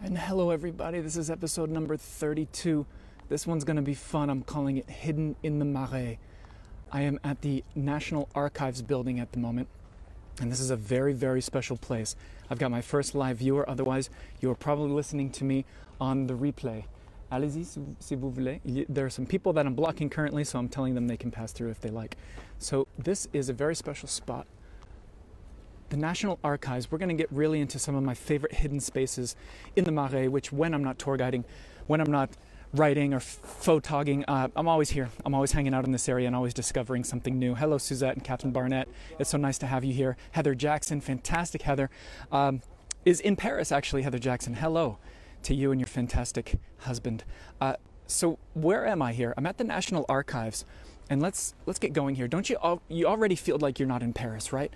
And hello everybody, this is episode number 32. This one's going to be fun. I'm calling it Hidden in the Marais. I am at the National Archives building at the moment, and this is a very, very special place. I've got my first live viewer, otherwise you're probably listening to me on the replay. Allez-y si vous voulez. There are some people that I'm blocking currently, so I'm telling them they can pass through if they like. So this is a very special spot. The National Archives, we're going to get really into some of my favorite hidden spaces in the Marais, which when I'm not tour guiding, when I'm not writing or photogging, I'm always here. I'm always hanging out in this area and always discovering something new. Hello, Suzette and Catherine Barnett. It's so nice to have you here. Heather Jackson, fantastic Heather, is in Paris actually, Heather Jackson. Hello to you and your fantastic husband. So where am I here? I'm at the National Archives, and let's get going here. Don't you already feel like you're not in Paris, right?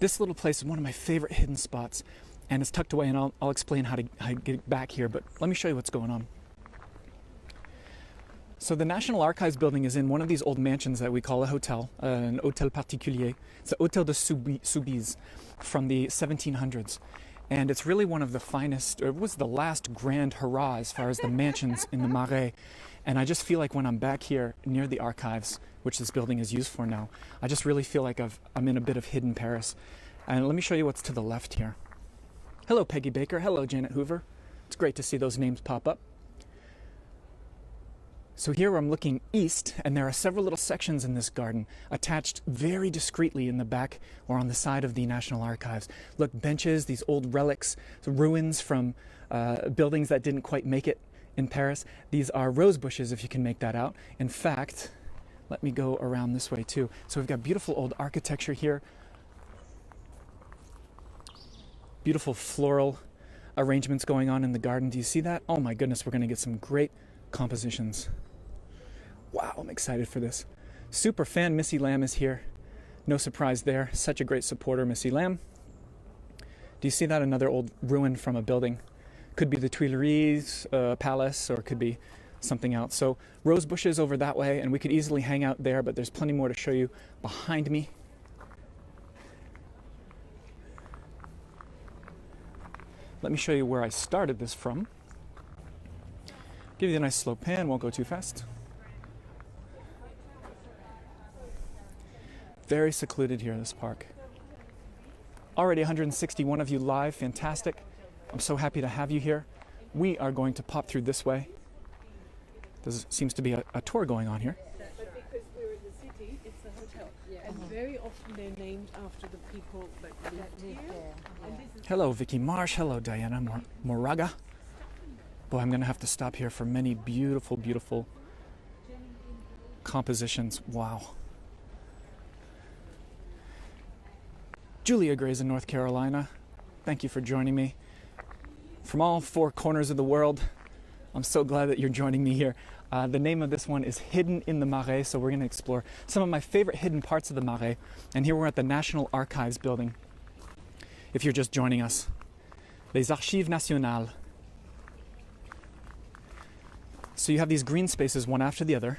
This little place is one of my favorite hidden spots, and it's tucked away, and I'll explain how to get back here, but let me show you what's going on. So the National Archives building is in one of these old mansions that we call a hotel, an hôtel particulier. It's the Hôtel de Soubise from the 1700s, and it's really one of the finest, it was the last grand hurrah as far as the mansions in the Marais. And I just feel like when I'm back here near the archives, which this building is used for now, I just really feel like I'm in a bit of hidden Paris. And let me show you what's to the left here. Hello, Peggy Baker. Hello, Janet Hoover. It's great to see those names pop up. So here I'm looking east, and there are several little sections in this garden attached very discreetly in the back or on the side of the National Archives. Look, benches, these old relics, ruins from buildings that didn't quite make it in Paris. These are rose bushes, if you can make that out. In fact, let me go around this way too. So we've got beautiful old architecture here. Beautiful floral arrangements going on in the garden. Do you see that? Oh my goodness, we're going to get some great compositions. Wow, I'm excited for this. Super fan Missy Lamb is here. No surprise there. Such a great supporter, Missy Lamb. Do you see that? Another old ruin from a building. Could be the Tuileries Palace, or it could be something else. So rose bushes over that way, and we could easily hang out there, but there's plenty more to show you behind me. Let me show you where I started this from. Give you a nice slow pan, won't go too fast. Very secluded here, this park. Already 161 of you live, fantastic. I'm so happy to have you here. We are going to pop through this way. There seems to be a tour going on here. But because we're in the city, it's a hotel. Yeah. And very often they're named after the people that lived here. Yeah. Hello, Vicky Marsh. Hello, Diana Moraga. Boy, I'm going to have to stop here for many beautiful, beautiful compositions. Wow. Julia Gray's in North Carolina. Thank you for joining me. From all four corners of the world, I'm so glad that you're joining me here. The name of this one is Hidden in the Marais, so we're going to explore some of my favorite hidden parts of the Marais. And here we're at the National Archives building. If you're just joining us, Les Archives Nationales. So you have these green spaces one after the other.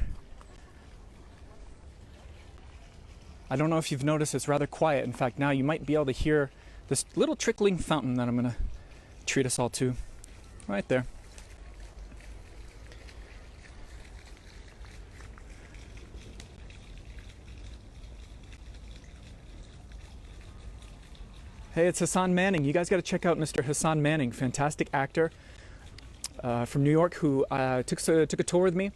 I don't know if you've noticed, it's rather quiet. In fact, now you might be able to hear this little trickling fountain that I'm going to treat us all to right there. Hey, it's Hassan Manning. You guys got to check out Mr. Hassan Manning, fantastic actor from New York who took a tour with me.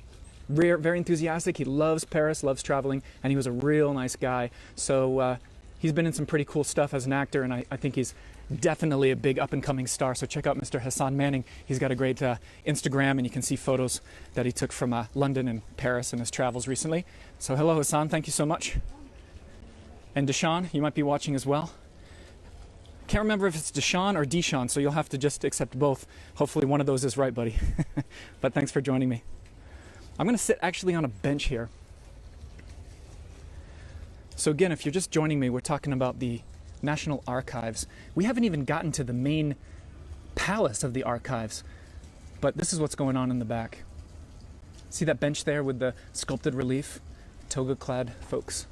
Very enthusiastic. He loves Paris, loves traveling, and he was a real nice guy. So he's been in some pretty cool stuff as an actor, and I think he's definitely a big up-and-coming star. So check out Mr. Hassan Manning. He's got a great Instagram, and you can see photos that he took from London and Paris in his travels recently. So hello, Hassan. Thank you so much. And Deshaun, you might be watching as well. Can't remember if it's Deshaun or Deshaun, so you'll have to just accept both. Hopefully one of those is right, buddy. But thanks for joining me. I'm going to sit actually on a bench here. So again, if you're just joining me, we're talking about the National Archives. We haven't even gotten to the main palace of the archives, but this is what's going on in the back. See that bench there with the sculpted relief? Toga-clad folks.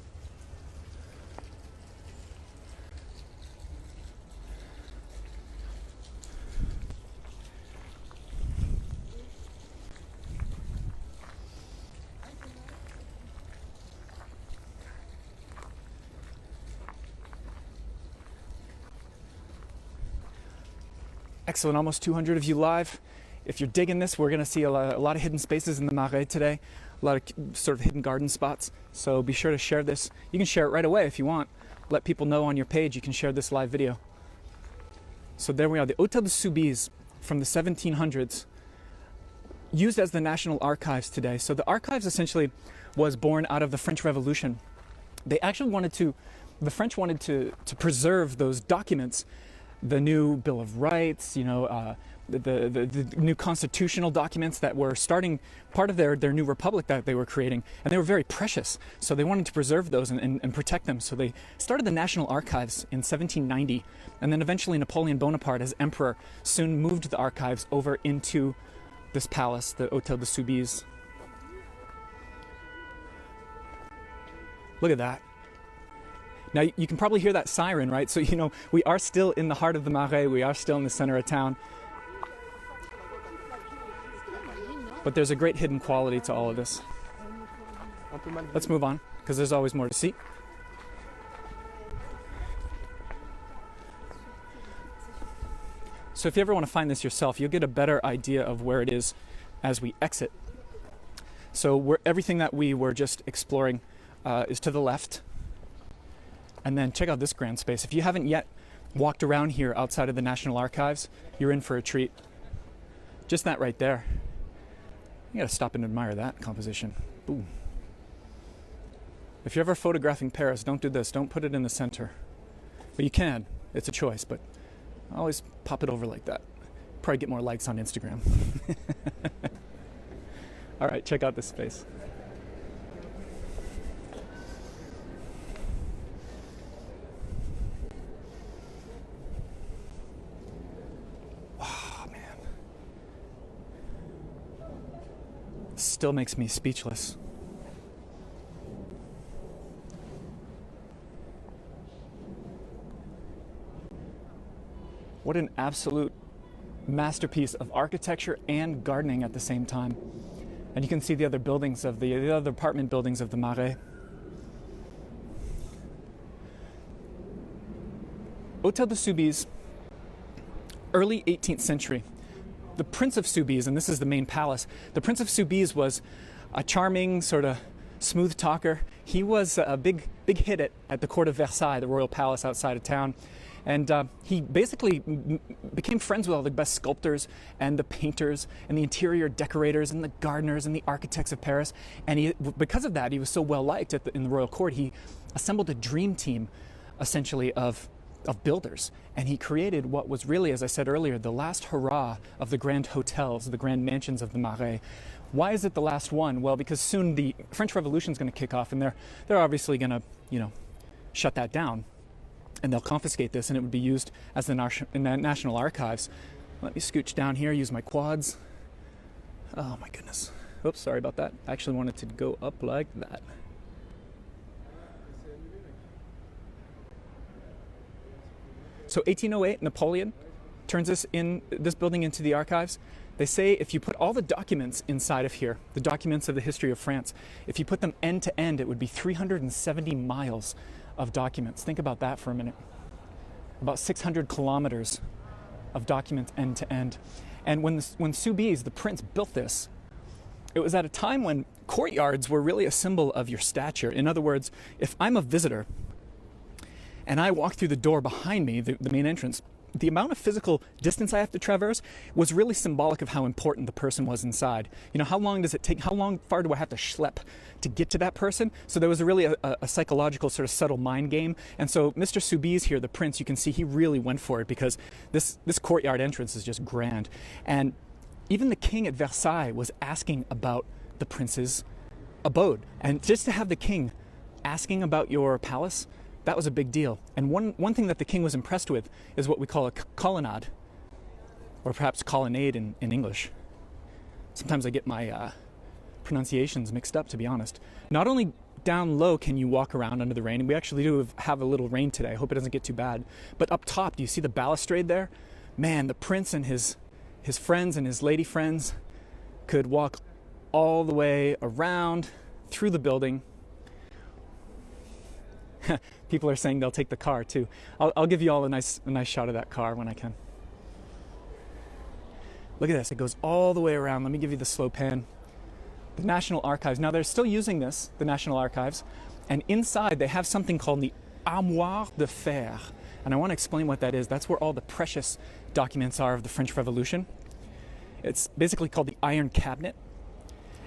Excellent, almost 200 of you live. If you're digging this, we're gonna see a lot of hidden spaces in the Marais today, a lot of sort of hidden garden spots. So be sure to share this. You can share it right away if you want. Let people know on your page you can share this live video. So there we are, the Hôtel de Soubise from the 1700s, used as the National Archives today. So the archives essentially was born out of the French Revolution. They actually the French wanted to preserve those documents, the new Bill of Rights, the new constitutional documents that were starting part of their new republic that they were creating, and they were very precious. So they wanted to preserve those and protect them. So they started the National Archives in 1790, and then eventually Napoleon Bonaparte, as emperor, soon moved the archives over into this palace, the Hôtel de Soubise. Look at that. Now, you can probably hear that siren, right? So, we are still in the heart of the Marais. We are still in the center of town. But there's a great hidden quality to all of this. Let's move on, because there's always more to see. So if you ever want to find this yourself, you'll get a better idea of where it is as we exit. So everything that we were just exploring is to the left. And then check out this grand space. If you haven't yet walked around here outside of the National Archives, you're in for a treat. Just that right there. You gotta stop and admire that composition. Boom. If you're ever photographing Paris, don't do this. Don't put it in the center. But you can. It's a choice, but always pop it over like that. Probably get more likes on Instagram. All right, check out this space. Still makes me speechless. What an absolute masterpiece of architecture and gardening at the same time. And you can see the other buildings of the other apartment buildings of the Marais. Hôtel de Soubise, early 18th century. The Prince of Soubise, and this is the main palace, the Prince of Soubise was a charming, sort of smooth talker. He was a big hit at the court of Versailles, the royal palace outside of town. And he basically became friends with all the best sculptors and the painters and the interior decorators and the gardeners and the architects of Paris. And because of that, he was so well liked in the royal court, he assembled a dream team, essentially, of builders, and he created what was really, as I said earlier, the last hurrah of the grand hotels, the grand mansions of the Marais. Why is it the last one? Well, because soon the French Revolution is going to kick off, and they're obviously going to, shut that down, and they'll confiscate this, and it would be used as the National Archives. Let me scooch down here, use my quads. Oh my goodness. Oops, sorry about that. I actually wanted to go up like that. So 1808, Napoleon turns this building into the archives. They say if you put all the documents inside of here, the documents of the history of France, if you put them end to end, it would be 370 miles of documents. Think about that for a minute. About 600 kilometers of documents end to end. And when Soubise, the prince, built this, it was at a time when courtyards were really a symbol of your stature. In other words, if I'm a visitor and I walk through the door behind me, the main entrance, the amount of physical distance I have to traverse was really symbolic of how important the person was inside. How long does it take? How far do I have to schlep to get to that person? So there was really a psychological sort of subtle mind game. And so Mr. Soubise here, the prince, you can see he really went for it because this courtyard entrance is just grand. And even the king at Versailles was asking about the prince's abode. And just to have the king asking about your palace, that was a big deal. And one thing that the king was impressed with is what we call a colonnade, or perhaps colonnade in English. Sometimes I get my pronunciations mixed up, to be honest. Not only down low can you walk around under the rain, and we actually do have a little rain today. I hope it doesn't get too bad. But up top, do you see the balustrade there? Man, the prince and his friends and his lady friends could walk all the way around through the building. People are saying they'll take the car too. I'll give you all a nice shot of that car when I can. Look at this, it goes all the way around. Let me give you the slow pan. The National Archives. Now they're still using this, the National Archives, and inside they have something called the Armoire de Fer. And I want to explain what that is. That's where all the precious documents are of the French Revolution. It's basically called the Iron Cabinet,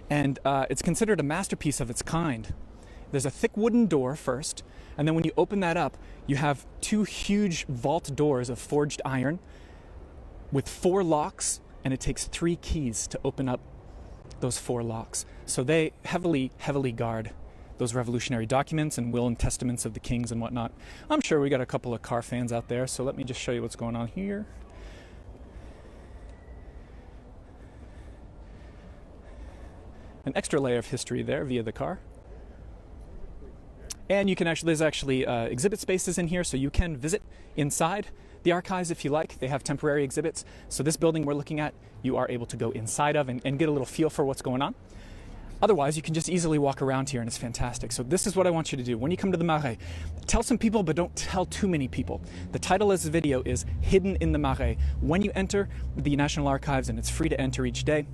and it's considered a masterpiece of its kind. There's a thick wooden door first, and then when you open that up, you have two huge vault doors of forged iron with 4 locks, and it takes 3 keys to open up those 4 locks. So they heavily guard those revolutionary documents and will and testaments of the kings and whatnot. I'm sure we got a couple of car fans out there, so let me just show you what's going on here. An extra layer of history there via the car. And you can actually, there's actually exhibit spaces in here, so you can visit inside the archives if you like. They have temporary exhibits. So this building we're looking at, you are able to go inside of and get a little feel for what's going on. Otherwise, you can just easily walk around here and it's fantastic. So this is what I want you to do. When you come to the Marais, tell some people, but don't tell too many people. The title of this video is Hidden in the Marais. When you enter the National Archives, and it's free to enter each day,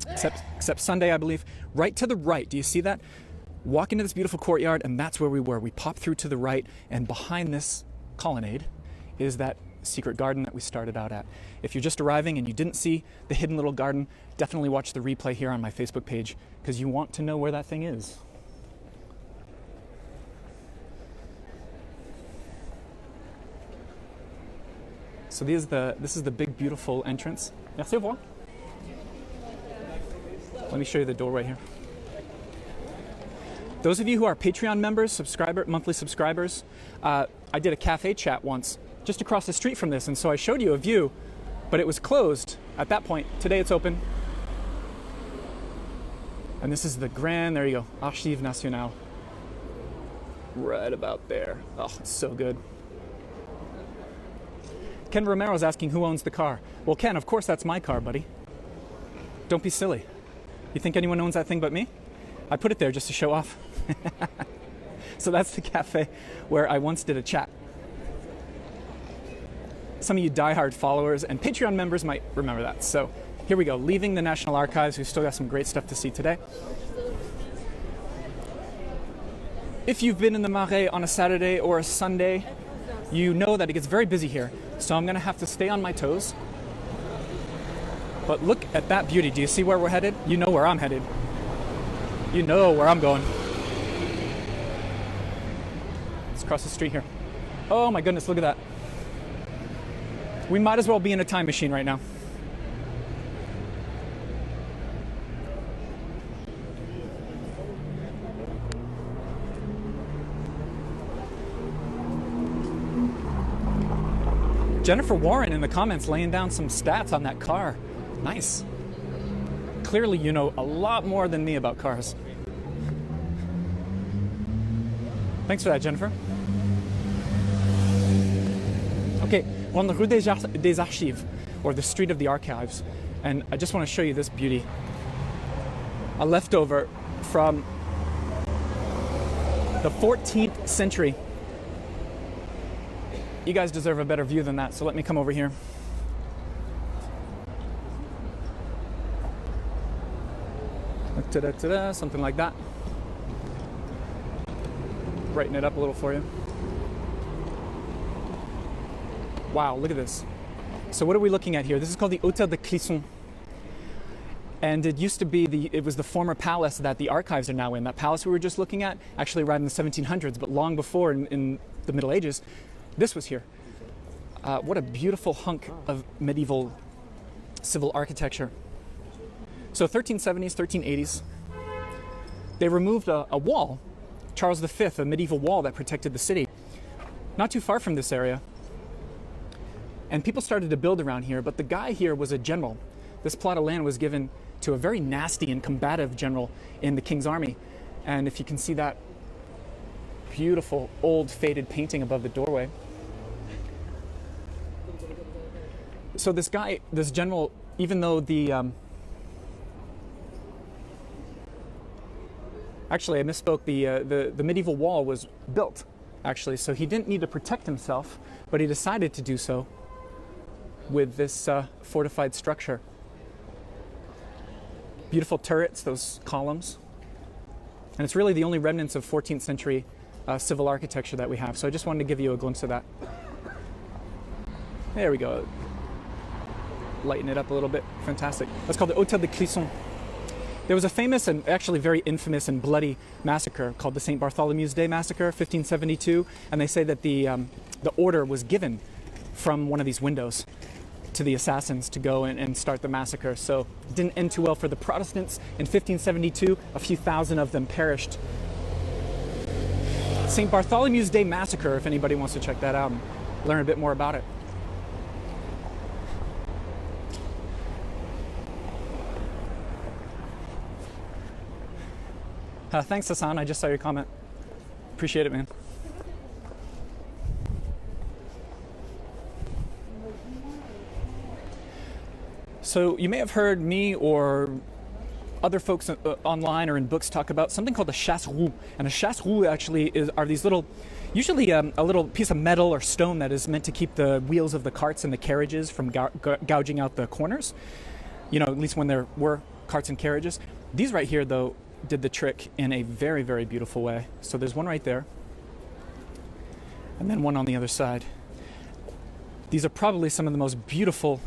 except Sunday, I believe, right to the right, do you see that? Walk into this beautiful courtyard, and that's where we were. We popped through to the right, and behind this colonnade is that secret garden that we started out at. If you're just arriving and you didn't see the hidden little garden, definitely watch the replay here on my Facebook page, because you want to know where that thing is. So this is the big, beautiful entrance. Merci, au revoir. Let me show you the door right here. Those of you who are Patreon members, monthly subscribers, I did a cafe chat once just across the street from this, and so I showed you a view, but it was closed at that point. Today it's open. And this is the grand, there you go, Archives Nationales. Right about there. Oh, it's so good. Ken Romero's asking who owns the car. Well, Ken, of course that's my car, buddy. Don't be silly. You think anyone owns that thing but me? I put it there just to show off. So that's the cafe where I once did a chat. Some of you diehard followers and Patreon members might remember that. So here we go, leaving the National Archives. We've still got some great stuff to see today. If you've been in the Marais on a Saturday or a Sunday, you know that it gets very busy here. So I'm gonna have to stay on my toes. But look at that beauty. Do you see where we're headed? You know where I'm headed. You know where I'm going. Let's cross the street here. Oh my goodness, look at that. We might as well be in a time machine right now. Jennifer Warren in the comments laying down some stats on that car. Nice. Clearly you know a lot more than me about cars. Thanks for that, Jennifer. Okay, we're on the Rue des Archives, or the Street of the Archives, and I just want to show you this beauty. A leftover from the 14th century. You guys deserve a better view than that, so let me come over here. Ta-da-ta-da, something like that. Brighten it up a little for you. Wow, look at this. So what are we looking at here? This is called the Hôtel de Clisson. And it used to be it was the former palace that the archives are now in. That palace we were just looking at actually arrived in the 1700s, but long before in the Middle Ages, this was here. What a beautiful hunk of medieval civil architecture. So 1370s, 1380s, they removed a wall, Charles V, a medieval wall that protected the city, not too far from this area. And people started to build around here, but the guy here was a general. This plot of land was given to a very nasty and combative general in the King's Army. And if you can see that beautiful old faded painting above the doorway. So this guy, this general, even though actually I misspoke, the medieval wall was built, actually, so he didn't need to protect himself, but he decided to do so with this fortified structure Beautiful turrets, those columns. And it's really the only remnants of 14th century civil architecture that we have. So I just wanted to give you a glimpse of that. There we go. Lighten it up a little bit. Fantastic. That's called the Hôtel de Clisson. There was a famous and actually very infamous and bloody massacre called the St. Bartholomew's Day Massacre, 1572. And they say that the order was given from one of these windows to the assassins to go and start the massacre. So it didn't end too well for the Protestants. In 1572, a few thousand of them perished. St. Bartholomew's Day Massacre, if anybody wants to check that out and learn a bit more about it. Thanks, Hassan. I just saw your comment. Appreciate it, man. So you may have heard me or other folks online or in books talk about something called a chasse-roue. And a chasse-roue actually are these little, usually a little piece of metal or stone that is meant to keep the wheels of the carts and the carriages from gouging out the corners. You know, at least when there were carts and carriages. These right here, though, did the trick in a very, very beautiful way. So there's one right there, and then one on the other side. These are probably some of the most beautiful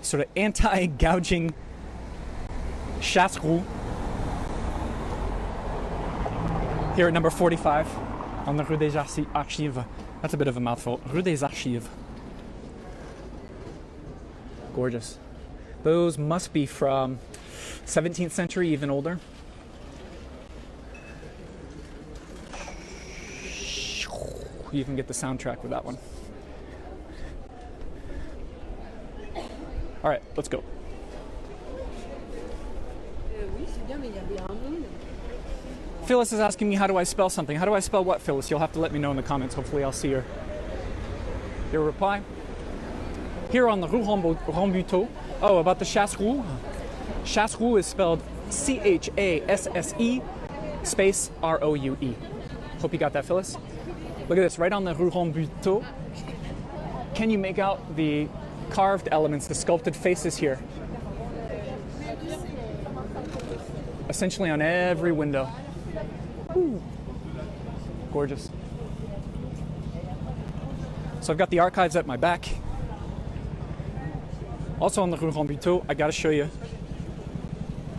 sort of anti-gouging chasse-roue here at number 45 on the Rue des Archives. That's a bit of a mouthful. Rue des Archives. Gorgeous. Those must be from 17th century, even older. You can get the soundtrack with that one. All right, let's go. Phyllis is asking me, how do I spell something? How do I spell what, Phyllis? You'll have to let me know in the comments. Hopefully I'll see your reply. Here on the Rue Rambuteau. Oh, about the chasse-roue. Chasse-roue is spelled C-H-A-S-S-E space R-O-U-E. Hope you got that, Phyllis. Look at this, right on the Rue Rambuteau. Can you make out the carved elements, the sculpted faces here? Essentially on every window. Ooh. Gorgeous. So I've got the archives at my back. Also on the Rue Rambuteau, I gotta show you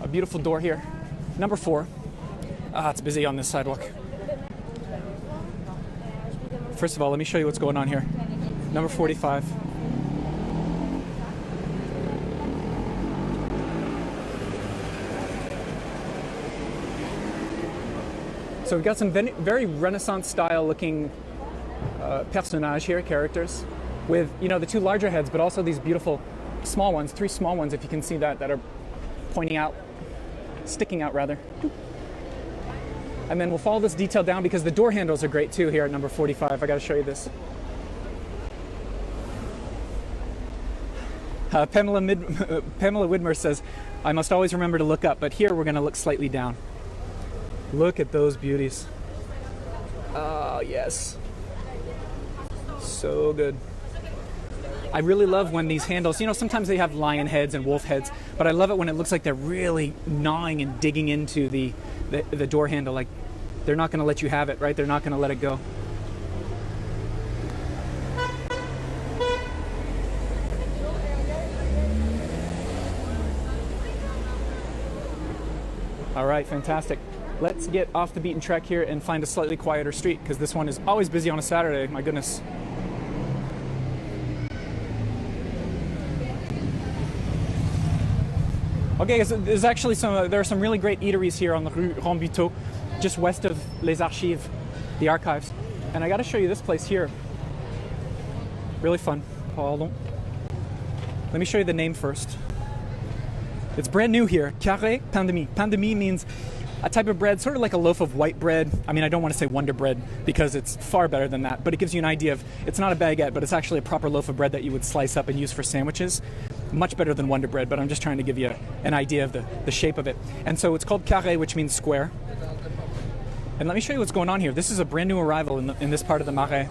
a beautiful door here. Number 4. It's busy on this sidewalk. First of all, let me show you what's going on here. Number 45. So we've got some very Renaissance style looking personnages here, characters, with, you know, the 2 larger heads, but also these beautiful small ones, 3 small ones, if you can see that are pointing out, sticking out rather. And then we'll follow this detail down because the door handles are great too here at number 45. I got to show you this. Pamela Widmer says, I must always remember to look up, but here we're going to look slightly down. Look at those beauties. Oh, yes. So good. I really love when these handles, you know, sometimes they have lion heads and wolf heads, but I love it when it looks like they're really gnawing and digging into the door handle. Like, they're not going to let you have it, right? They're not going to let it go. All right, fantastic. Let's get off the beaten track here and find a slightly quieter street, because this one is always busy on a Saturday. My goodness. Okay, so there's actually there are some really great eateries here on the Rue Rambuteau, just west of Les Archives, the archives. And I got to show you this place here. Really fun. Pardon. Let me show you the name first. It's brand new here. Carré pain de mie. Pain de mie means a type of bread, sort of like a loaf of white bread. I mean, I don't want to say Wonder Bread because it's far better than that, but it gives you an idea of, it's not a baguette, but it's actually a proper loaf of bread that you would slice up and use for sandwiches. Much better than Wonder Bread, but I'm just trying to give you an idea of the shape of it. And so it's called carré, which means square. And let me show you what's going on here. This is a brand new arrival in this part of the Marais.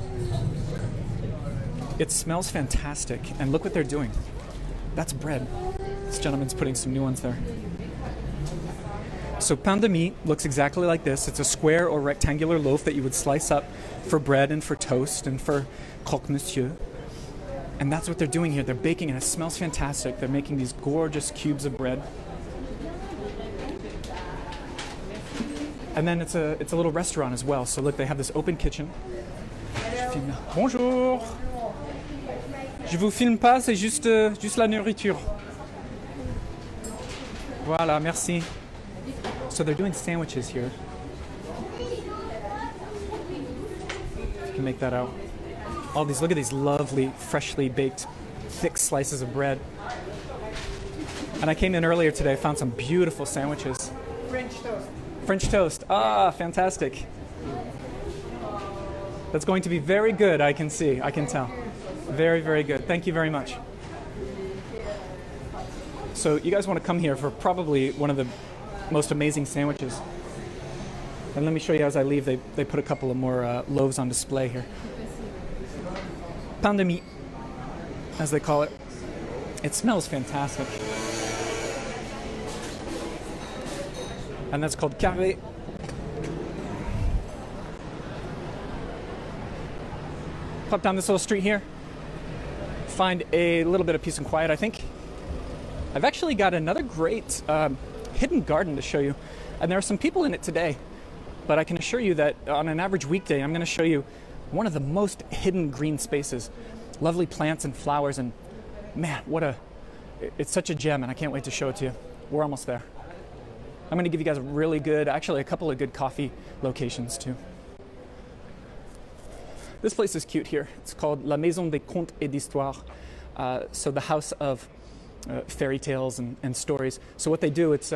It smells fantastic, and look what they're doing. That's bread. This gentleman's putting some new ones there. So pain de mie looks exactly like this. It's a square or rectangular loaf that you would slice up for bread and for toast and for croque-monsieur. And that's what they're doing here. They're baking and it smells fantastic. They're making these gorgeous cubes of bread. And then it's a little restaurant as well. So look, they have this open kitchen. Bonjour. Je vous filme pas, c'est juste la nourriture. Voilà, merci. So they're doing sandwiches here. If you can make that out. All these, look at these lovely, freshly baked, thick slices of bread. And I came in earlier today, found some beautiful sandwiches. French toast. French toast. Ah, fantastic. That's going to be very good, I can see, I can tell. Very, very good. Thank you very much. So you guys want to come here for probably one of the most amazing sandwiches. And let me show you as I leave, they put a couple of more loaves on display here. Pain de mie, as they call it. It smells fantastic. And that's called carré. Pop down this little street here. Find a little bit of peace and quiet, I think. I've actually got another great hidden garden to show you. And there are some people in it today. But I can assure you that on an average weekday, I'm going to show you one of the most hidden green spaces. Lovely plants and flowers, and man, it's such a gem, and I can't wait to show it to you. We're almost there. I'm going to give you guys a couple of good coffee locations too. This place is cute here. It's called La Maison des Contes et d'Histoire. So the house of fairy tales and stories. So what they do, it's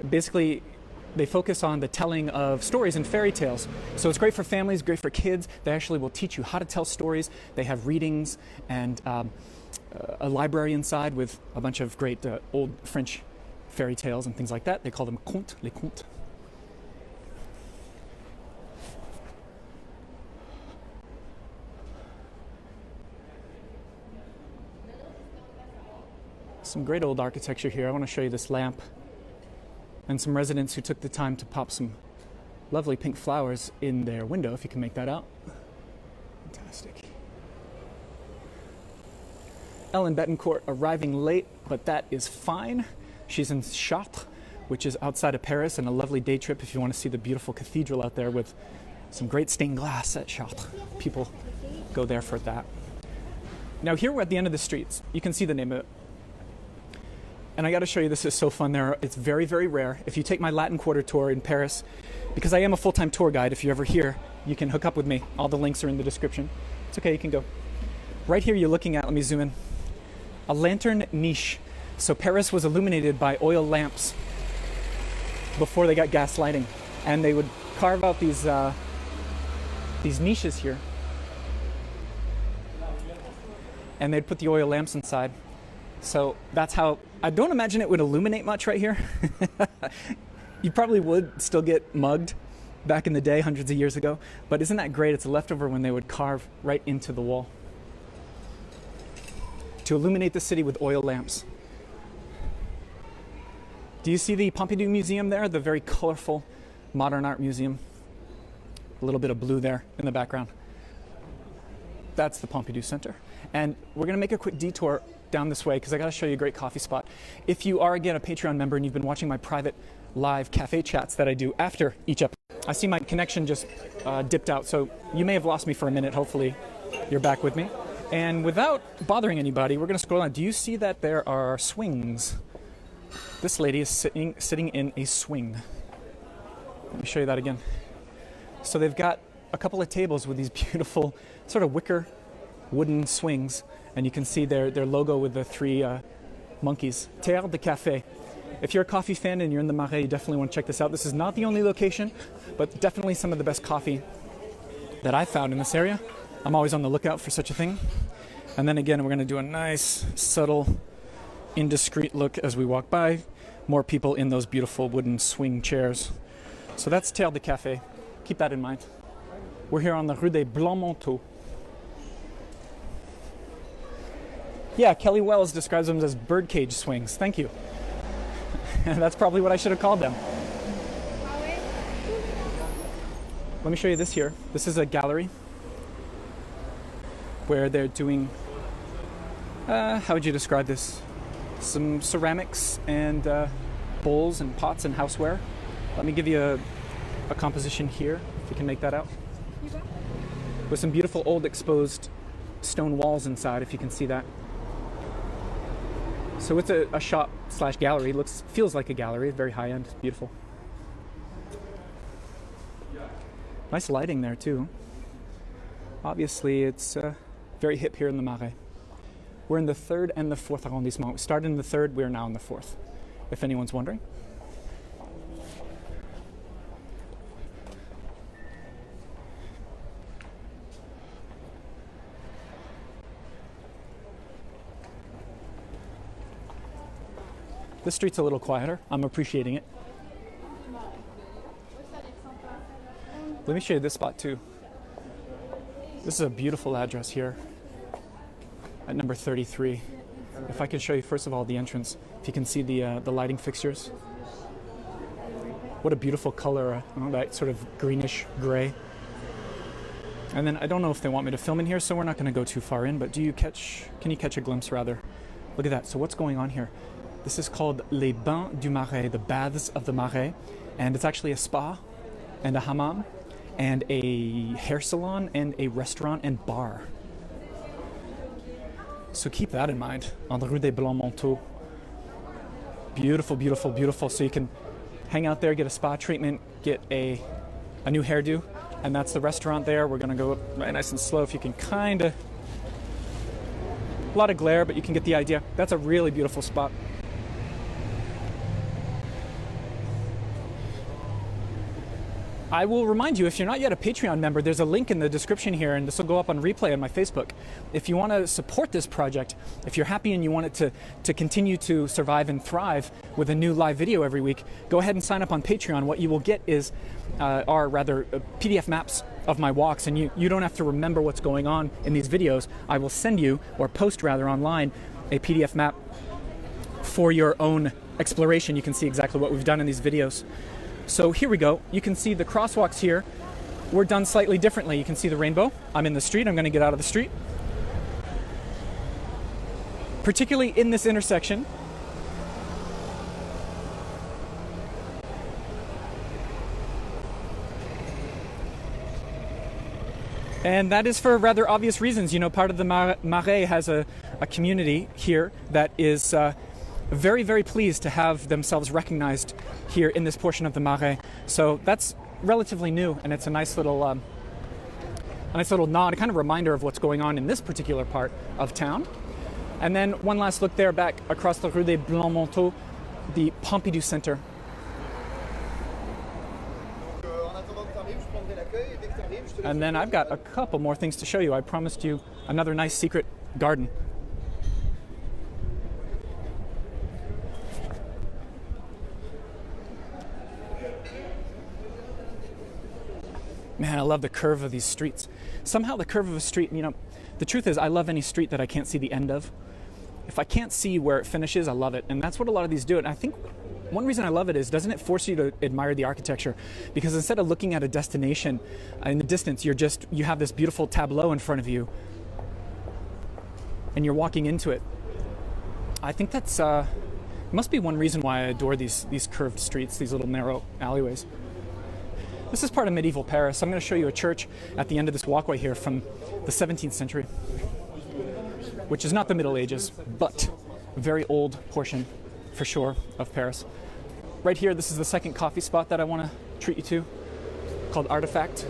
basically they focus on the telling of stories and fairy tales. So it's great for families, great for kids. They actually will teach you how to tell stories. They have readings and a library inside with a bunch of great old French fairy tales and things like that. They call them contes, les contes. Some great old architecture here. I want to show you this lamp. And some residents who took the time to pop some lovely pink flowers in their window, if you can make that out. Fantastic. Ellen Betancourt arriving late, but that is fine. She's in Chartres, which is outside of Paris, and a lovely day trip if you want to see the beautiful cathedral out there with some great stained glass at Chartres. People go there for that. Now here we're at the end of the streets. You can see the name of it. And I got to show you, this is so fun. It's very, very rare. If you take my Latin Quarter tour in Paris, because I am a full-time tour guide, if you're ever here, you can hook up with me. All the links are in the description. It's okay, you can go. Right here you're looking at, let me zoom in, a lantern niche. So Paris was illuminated by oil lamps before they got gas lighting. And they would carve out these niches here. And they'd put the oil lamps inside. So that's how, I don't imagine it would illuminate much right here. You probably would still get mugged back in the day, hundreds of years ago. But isn't that great? It's a leftover when they would carve right into the wall to illuminate the city with oil lamps. Do you see the Pompidou Museum there? The very colorful modern art museum. A little bit of blue there in the background. That's the Pompidou Center. And we're going to make a quick detour down this way because I got to show you a great coffee spot. If you are, again, a Patreon member and you've been watching my private live cafe chats that I do after each episode, I see my connection just dipped out, so you may have lost me for a minute. Hopefully you're back with me. And without bothering anybody, we're going to scroll down. Do you see that there are swings? This lady is sitting in a swing. Let me show you that again. So they've got a couple of tables with these beautiful sort of wicker wooden swings, and you can see their logo with the three monkeys. Terre de Café. If you're a coffee fan and you're in the Marais, you definitely want to check this out. This is not the only location, but definitely some of the best coffee that I've found in this area. I'm always on the lookout for such a thing. And then again, we're going to do a nice, subtle, indiscreet look as we walk by. More people in those beautiful wooden swing chairs. So that's Terre de Café. Keep that in mind. We're here on the Rue des Blancs-Manteaux. Yeah, Kelly Wells describes them as birdcage swings. Thank you. That's probably what I should have called them. let me show you this here. This is a gallery where they're doing, how would you describe this? Some ceramics and bowls and pots and houseware. Let me give you a composition here, if you can make that out. With some beautiful old exposed stone walls inside, if you can see that. So it's a shop slash gallery. Feels like a gallery, very high end, beautiful. Nice lighting there too. Obviously it's very hip here in the Marais. We're in the 3rd and the 4th arrondissement. We started in the 3rd, we're now in the 4th, if anyone's wondering. This street's a little quieter. I'm appreciating it. Let me show you this spot too. This is a beautiful address here at number 33. If I can show you first of all the entrance, if you can see the lighting fixtures. What a beautiful color, that sort of greenish gray. And then I don't know if they want me to film in here, so we're not going to go too far in, but can you catch a glimpse rather? Look at that. So what's going on here? This is called Les Bains du Marais, the Baths of the Marais, and it's actually a spa and a hammam and a hair salon and a restaurant and bar. So keep that in mind on the Rue des Blancs-Manteaux. Beautiful, beautiful, beautiful. So you can hang out there, get a spa treatment, get a new hairdo, and that's the restaurant there. We're gonna go up right nice and slow if you can a lot of glare, but you can get the idea. That's a really beautiful spot. I will remind you, if you're not yet a Patreon member, there's a link in the description here, and this will go up on replay on my Facebook. If you want to support this project, if you're happy and you want it to continue to survive and thrive with a new live video every week, go ahead and sign up on Patreon. What you will get is, PDF maps of my walks, and you don't have to remember what's going on in these videos. I will send you, or post rather online, a PDF map for your own exploration. You can see exactly what we've done in these videos. So here we go. You can see the crosswalks here. We're done slightly differently. You can see the rainbow. I'm in the street. I'm going to get out of the street. Particularly in this intersection. And that is for rather obvious reasons. You know, part of the Marais has a community here that is very, very pleased to have themselves recognized here in this portion of the Marais. So that's relatively new, and it's a nice little nod, a kind of reminder of what's going on in this particular part of town. And then one last look there back across the Rue des Blancs-Manteaux, the Pompidou Center. And then I've got a couple more things to show you. I promised you another nice secret garden. Man, I love the curve of these streets. Somehow the curve of a street, you know, the truth is I love any street that I can't see the end of. If I can't see where it finishes, I love it. And that's what a lot of these do. And I think one reason I love it is, doesn't it force you to admire the architecture? Because instead of looking at a destination in the distance, you have this beautiful tableau in front of you and you're walking into it. I think that's, must be one reason why I adore these curved streets, these little narrow alleyways. This is part of medieval Paris. I'm going to show you a church at the end of this walkway here from the 17th century, which is not the Middle Ages, but a very old portion, for sure, of Paris. Right here, this is the second coffee spot that I want to treat you to, called Artifact.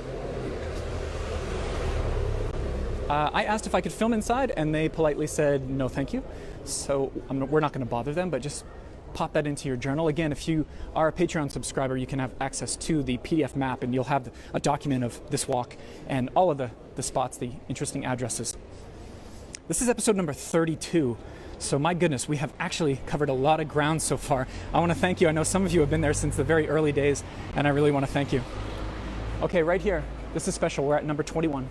I asked if I could film inside, and they politely said, no, thank you. So we're not going to bother them, but just pop that into your journal. Again, if you are a Patreon subscriber, you can have access to the PDF map, and you'll have a document of this walk and all of the spots, the interesting addresses. This is episode number 32. So my goodness, we have actually covered a lot of ground so far. I want to thank you. I know some of you have been there since the very early days, and I really want to thank you. Okay, right here, this is special. We're at number 21.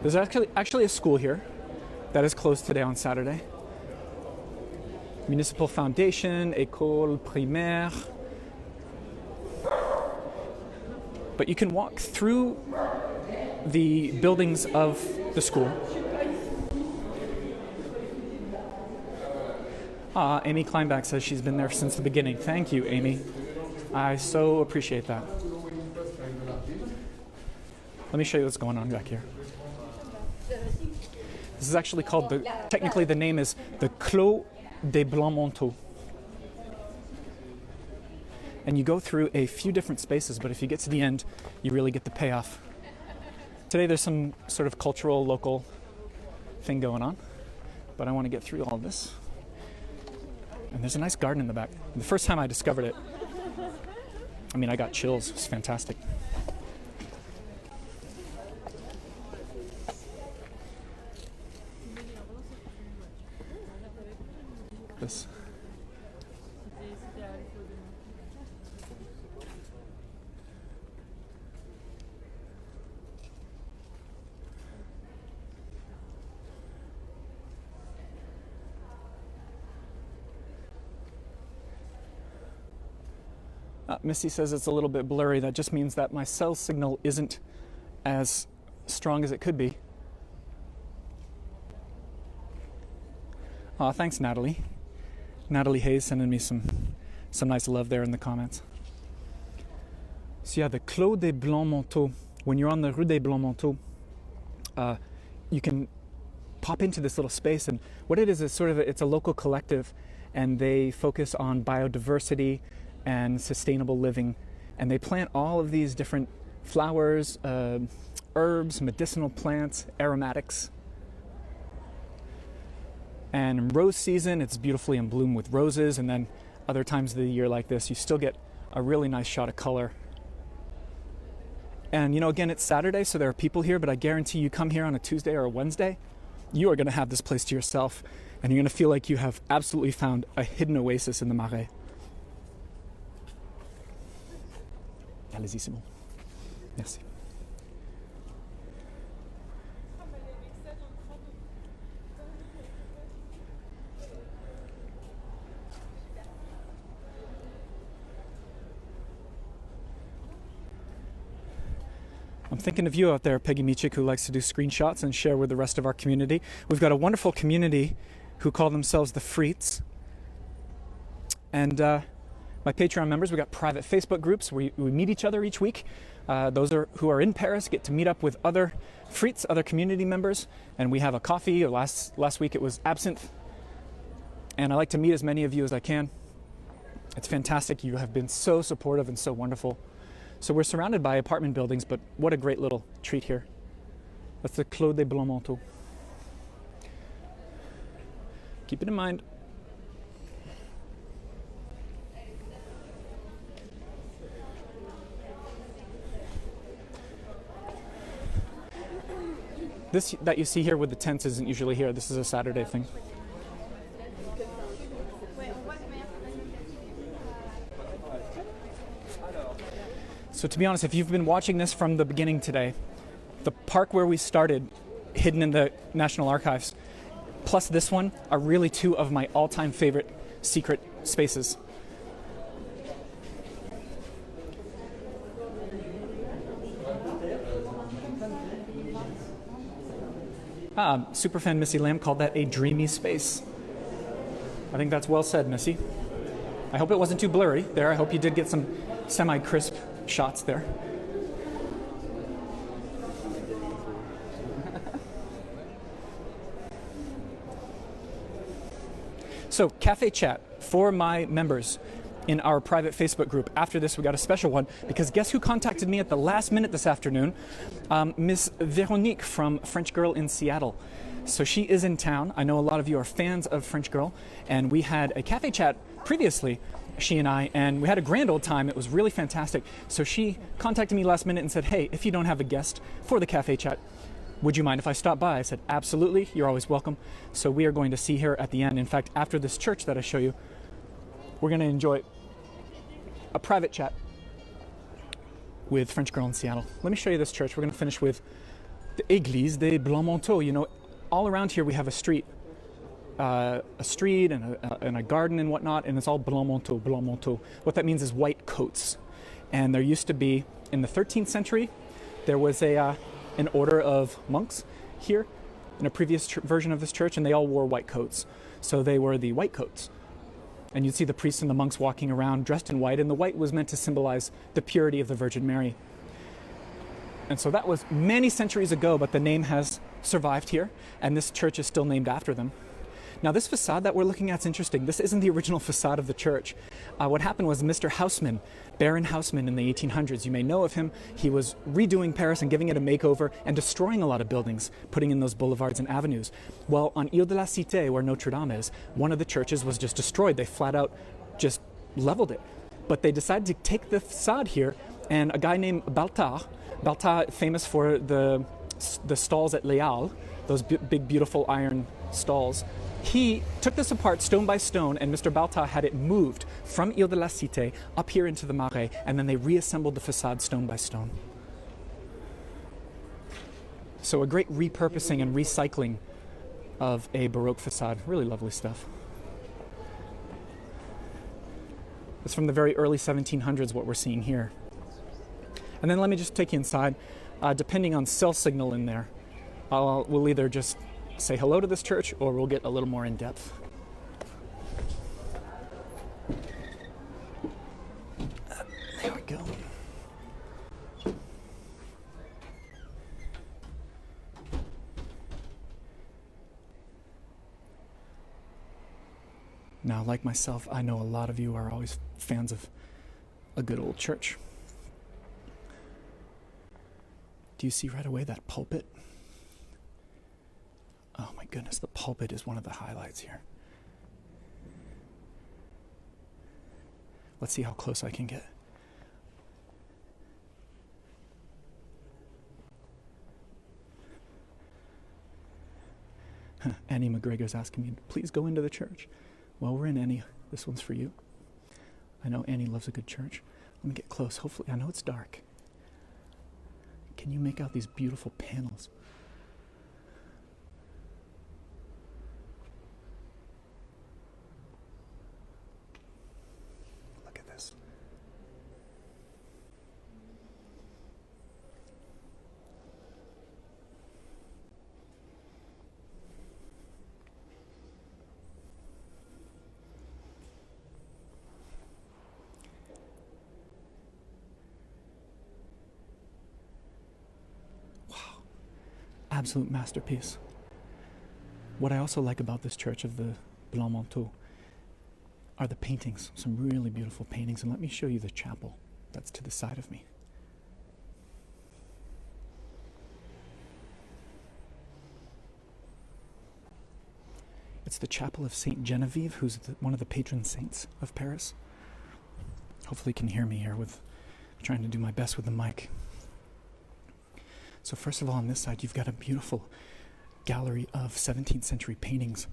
There's actually a school here that is closed today on Saturday. Municipal Foundation, École Primaire. But you can walk through the buildings of the school. Amy Kleinbach says she's been there since the beginning. Thank you, Amy. I so appreciate that. Let me show you what's going on back here. This is actually called technically the name is the Clos des Blancs-Manteaux. And you go through a few different spaces, but if you get to the end, you really get the payoff. Today there's some sort of cultural, local thing going on, but I want to get through all of this. And there's a nice garden in the back. The first time I discovered it, I mean, I got chills. It's fantastic. This. Missy says it's a little bit blurry. That just means that my cell signal isn't as strong as it could be. Thanks, Natalie. Natalie Hayes sending me some nice love there in the comments. So yeah, the Clos des Blancs-Manteaux. When you're on the Rue des Blancs-Manteaux, you can pop into this little space, and what it is sort of it's a local collective, and they focus on biodiversity and sustainable living, and they plant all of these different flowers, herbs, medicinal plants, aromatics. And in rose season, it's beautifully in bloom with roses, and then other times of the year like this, you still get a really nice shot of color. And you know, again, it's Saturday, so there are people here, but I guarantee you come here on a Tuesday or a Wednesday, you are going to have this place to yourself, and you're going to feel like you have absolutely found a hidden oasis in the Marais. Allez-y, c'est bon. Merci. I'm thinking of you out there, Peggy Michik, who likes to do screenshots and share with the rest of our community. We've got a wonderful community who call themselves the Frites. And my Patreon members, we got private Facebook groups where we meet each other each week. Those who are in Paris get to meet up with other Frites, other community members, and we have a coffee. Last week it was absinthe. And I like to meet as many of you as I can. It's fantastic. You have been so supportive and so wonderful. So we're surrounded by apartment buildings, but what a great little treat here. That's the Clos des Blancs-Manteaux. Keep it in mind. This that you see here with the tents isn't usually here. This is a Saturday thing. So to be honest, if you've been watching this from the beginning today, the park where we started, hidden in the National Archives, plus this one are really two of my all-time favorite secret spaces. Superfan Missy Lamb called that a dreamy space. I think that's well said, Missy. I hope it wasn't too blurry there. I hope you did get some semi-crisp shots there. So, cafe chat for my members in our private Facebook group. After this, we got a special one because guess who contacted me at the last minute this afternoon? Miss Veronique from French Girl in Seattle. So she is in town. I know a lot of you are fans of French Girl, and we had a cafe chat previously, she and I, and we had a grand old time. It was really fantastic. So she contacted me last minute and said, hey, if you don't have a guest for the cafe chat, would you mind if I stop by? I said, absolutely, you're always welcome. So we are going to see her at the end. In fact, after this church that I show you, we're going to enjoy a private chat with French Girl in Seattle. Let me show you this church. We're going to finish with the Église des Blancs-Manteaux. You know, all around here we have a street and a garden and whatnot, and it's all Blancs-Manteaux, Blancs-Manteaux. What that means is white coats. And there used to be, in the 13th century, there was an order of monks here in a previous version of this church, and they all wore white coats. So they were the white coats. And you'd see the priests and the monks walking around dressed in white, and the white was meant to symbolize the purity of the Virgin Mary. And so that was many centuries ago, but the name has survived here, and this church is still named after them. Now, this facade that we're looking at is interesting. This isn't the original facade of the church. What happened was Mr. Haussmann, Baron Haussmann in the 1800s, you may know of him. He was redoing Paris and giving it a makeover and destroying a lot of buildings, putting in those boulevards and avenues. Well, on Ile de la Cité, where Notre Dame is, one of the churches was just destroyed. They flat out just leveled it. But they decided to take the facade here, and a guy named Baltard, famous for the stalls at Les Halles, those big, beautiful iron stalls, he took this apart stone by stone, and Mr. Baltard had it moved from Ile de la Cité up here into the Marais, and then they reassembled the facade stone by stone. So a great repurposing and recycling of a Baroque facade. Really lovely stuff. It's from the very early 1700s, what we're seeing here. And then let me just take you inside. Depending on cell signal in there, we'll either just say hello to this church, or we'll get a little more in depth. There we go. Now, like myself, I know a lot of you are always fans of a good old church. Do you see right away that pulpit? Oh my goodness, the pulpit is one of the highlights here. Let's see how close I can get. Annie McGregor's asking me, please go into the church. Well, we're in, Annie. This one's for you. I know Annie loves a good church. Let me get close. Hopefully, I know it's dark. Can you make out these beautiful panels? Look at this. Absolute masterpiece. What I also like about this church of the Blanc Manteau are the paintings, some really beautiful paintings. And let me show you the chapel that's to the side of me. It's the chapel of Saint Genevieve, who's one of the patron saints of Paris. Hopefully you can hear me here with trying to do my best with the mic. So first of all, on this side, you've got a beautiful gallery of 17th century paintings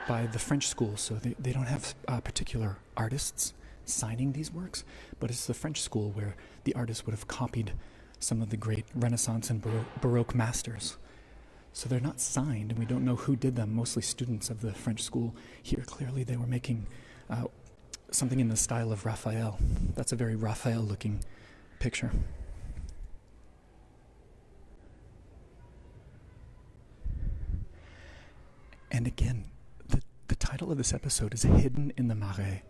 by the French school. So they don't have particular artists signing these works, but it's the French school where the artists would have copied some of the great Renaissance and Baroque masters. So they're not signed, and we don't know who did them, mostly students of the French school. Here, clearly, they were making something in the style of Raphael. That's a very Raphael-looking picture. And again, the title of this episode is Hidden in the Marais.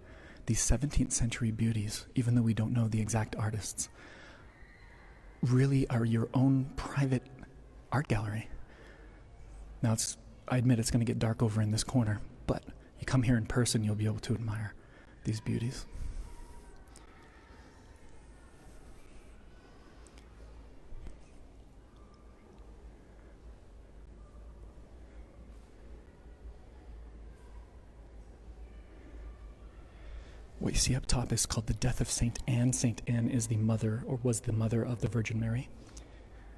These 17th century beauties, even though we don't know the exact artists, really are your own private art gallery. Now, I admit it's going to get dark over in this corner, but you come here in person, you'll be able to admire these beauties. What you see up top is called the Death of Saint Anne. Saint Anne is the mother, or was the mother, of the Virgin Mary.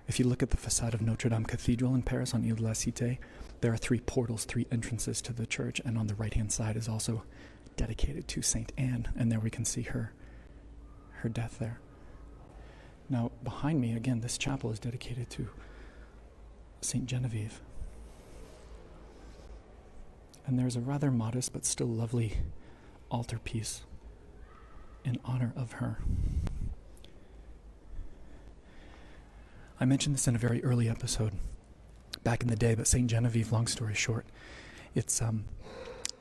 If you look at the facade of Notre Dame Cathedral in Paris on Ile de la Cité, there are 3 portals, 3 entrances to the church, and on the right-hand side is also dedicated to Saint Anne, and there we can see her death there. Now, behind me, again, this chapel is dedicated to Saint Genevieve. And there's a rather modest but still lovely altarpiece in honor of her. I mentioned this in a very early episode back in the day, but St. Genevieve, long story short, it's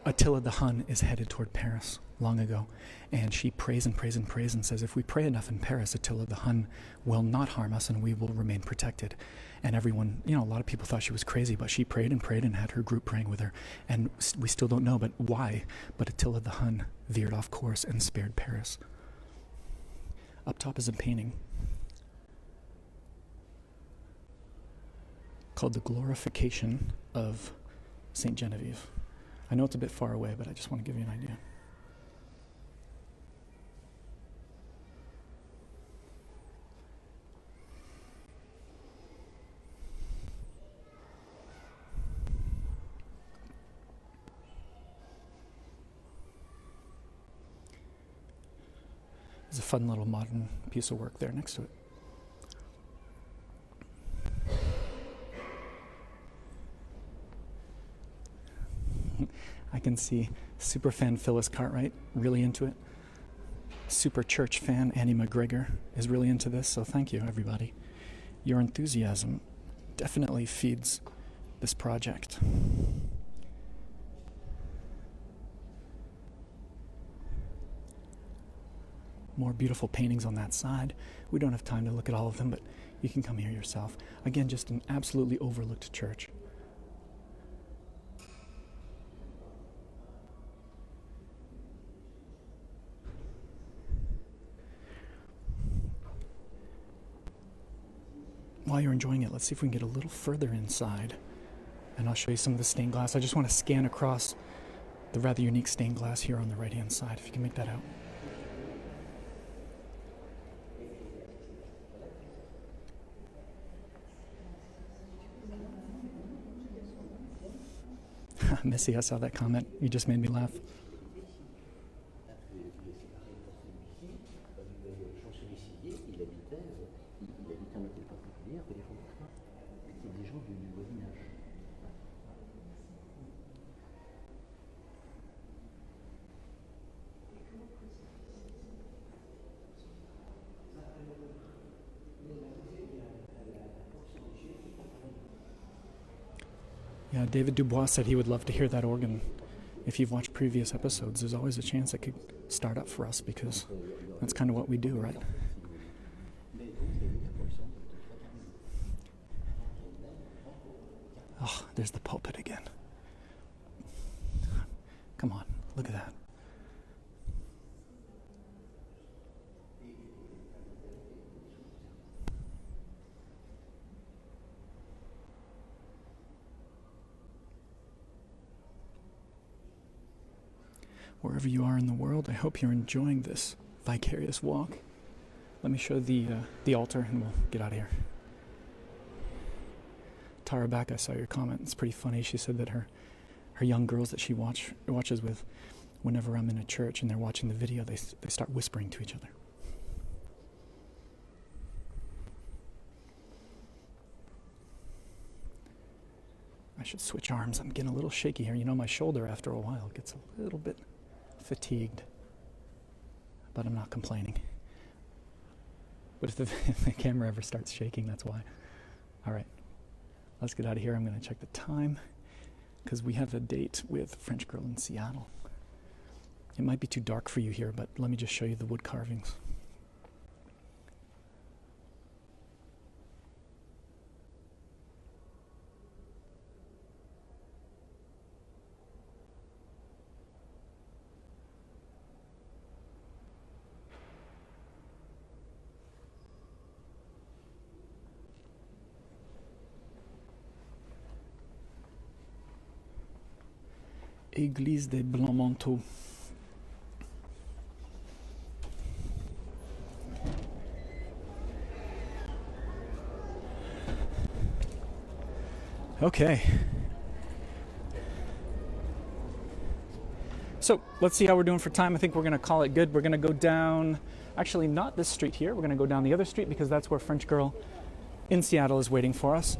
Attila the Hun is headed toward Paris long ago, and she prays and prays and prays and says, if we pray enough in Paris, Attila the Hun will not harm us and we will remain protected. And everyone, a lot of people thought she was crazy, but she prayed and prayed and had her group praying with her. And we still don't know, but why? But Attila the Hun veered off course and spared Paris. Up top is a painting called The Glorification of St. Genevieve. I know it's a bit far away, but I just want to give you an idea. There's a fun little modern piece of work there next to it. I can see super fan Phyllis Cartwright really into it. Super church fan Annie McGregor is really into this, so thank you, everybody. Your enthusiasm definitely feeds this project. More beautiful paintings on that side. We don't have time to look at all of them, but you can come here yourself. Again, just an absolutely overlooked church. While you're enjoying it, let's see if we can get a little further inside, and I'll show you some of the stained glass. I just want to scan across the rather unique stained glass here on the right-hand side, if you can make that out. Missy, I saw that comment. You just made me laugh. Yeah, David Dubois said he would love to hear that organ. If you've watched previous episodes, there's always a chance it could start up for us because that's kind of what we do, right? Oh, there's the pulpit again. Come on, look at that. Wherever you are in the world, I hope you're enjoying this vicarious walk. Let me show the altar and we'll get out of here. Tara back, I saw your comment. It's pretty funny. She said that her young girls that she watches with, whenever I'm in a church and they're watching the video, they start whispering to each other. I should switch arms. I'm getting a little shaky here. My shoulder after a while gets a little bit fatigued, but I'm not complaining. But if the camera ever starts shaking, that's why. All right, let's get out of here. I'm going to check the time because we have a date with French Girl in Seattle. It might be too dark for you here, but let me just show you the wood carvings. Église des Blancs-Manteaux. Okay. So let's see how we're doing for time. I think we're going to call it good. We're going to go down, actually not this street here. We're going to go down the other street because that's where French Girl in Seattle is waiting for us.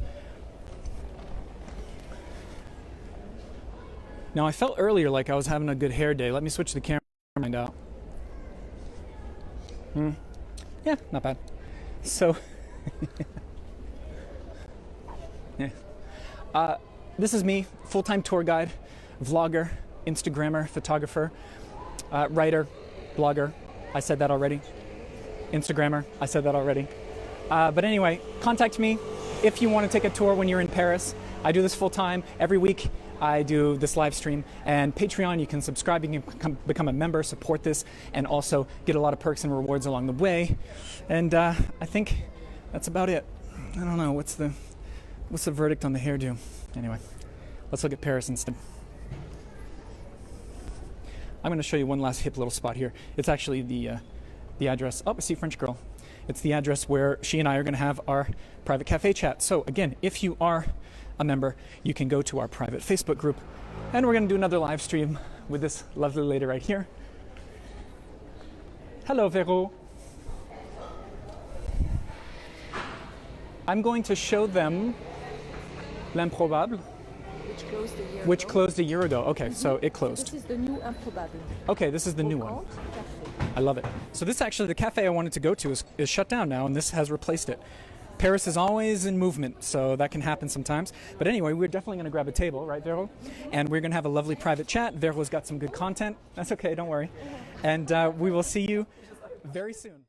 Now, I felt earlier like I was having a good hair day. Let me switch the camera and find out. Yeah, not bad. So, This is me, full-time tour guide, vlogger, Instagrammer, photographer, writer, blogger. I said that already. Instagrammer. I said that already. But anyway, contact me if you want to take a tour when you're in Paris. I do this full-time. Every week I do this live stream. And Patreon, you can subscribe, you can become a member, support this, and also get a lot of perks and rewards along the way. And I think that's about it. I don't know, what's the verdict on the hairdo? Anyway, let's look at Paris instead. I'm going to show you one last hip little spot here. It's actually the address. Oh, I see French girl. It's the address where she and I are going to have our private cafe chat. So again, if you are a member, you can go to our private Facebook group, and we're going to do another live stream with this lovely lady right here. Hello, Vero. I'm going to show them L'Improbable, which closed a year ago. Okay, so it closed. This is the new Improbable. Okay, this is the new one. I love it. So this actually, the cafe I wanted to go to is shut down now, and this has replaced it. Paris is always in movement, so that can happen sometimes. But anyway, we're definitely going to grab a table, right, Vero? And we're going to have a lovely private chat. Vero's got some good content. That's okay, don't worry. And we will see you very soon.